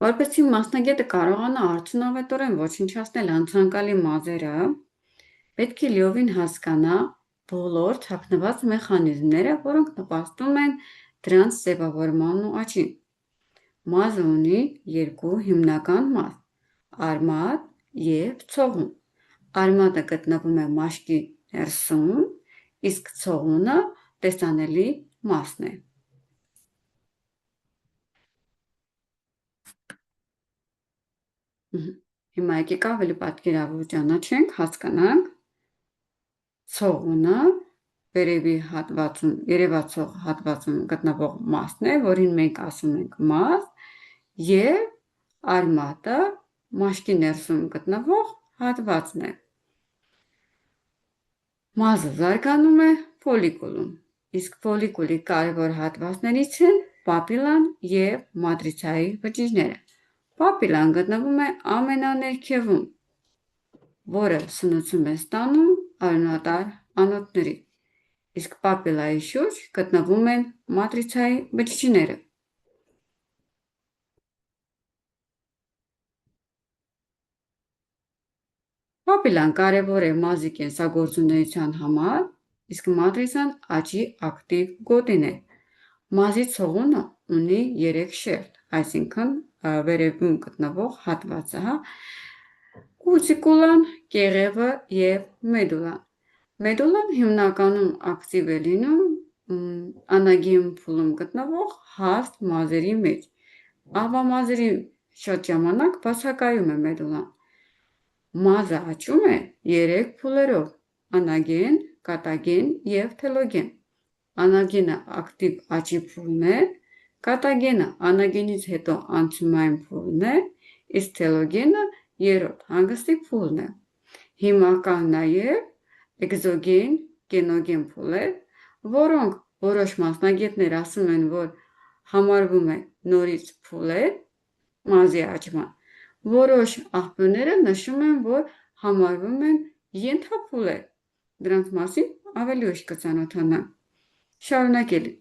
Որպեսզի մասնագետը կարողանա արդյունավետորեն ոչնչացնել անցանկալի մազերը, պետք է լիովին հասկանա բոլոր թաքնված մեխանիզմները, որոնք նպաստում են դրանց ձևավորմանն ու աճին։ Մազը ունի երկու հիմնական մաս՝ արմատ և ցողուն։ Արմատը գտնվում է մաշկի ներսում, իսկ ցողունը տեսանելի մասն է։ Հիմա եկեք ավելի պատկերավոր ճանաչենք, հասկանանք ցողունը երևացող հատվածում գտնվող մասն է, որին մենք ասում ենք մազ, և արմատը մաշկի ներսում գտնվող հատվածն է։ Մազը զարգանում է ֆոլիկուլում, իսկ ֆոլիկուլի կարևոր հատվածներից են պապիլան և մատրիցայի բջիջները։ Պապիլան գտնվում է ամենաներքևում, որը սնուցում է ստանում արյունատար անոթների, իսկ պապիլայի շուրջ գտնվում են մատրիցայի բջիջները։ Պապիլան կարևոր է մազի կենսագործունեության համար, իսկ մատրիցան աճի ակտիվ գոտին է։ Մազի ցողունը ունի 3 շերտ, այսինքն վերևում գտնվող հատվածը, կուտիկուլան, կեղևը և մեդուլան։ Մեդուլան հիմնականում ակտիվ է լինում անագին փուլում գտնվող հաստ մազերի մեջ։ Աղվամազերի շատ ժամանակ բացակայում է մեդուլան։ Մազը աճում է 3 փուլերով՝ անագեն, կատագեն և թելոգեն։ Անագենը ակտիվ աճի փուլն է, կատագենը անագենից հետո անցումային փուլն է, իսկ թելոգենը երրորդ հանգստի փուլն է։ Հիմնական նաև էկզոգեն, կենոգեն փուլեր, որոնք որոշ մասնագետներ ասում են, որ համարվում է նորից փուլեր մազի աճման։ Որոշ աղբյուրները նշում են, որ համարվում են ենթափուլեր։ Դրանց մասին ավելի ուշ կծանոթանանք։ Շարունակելի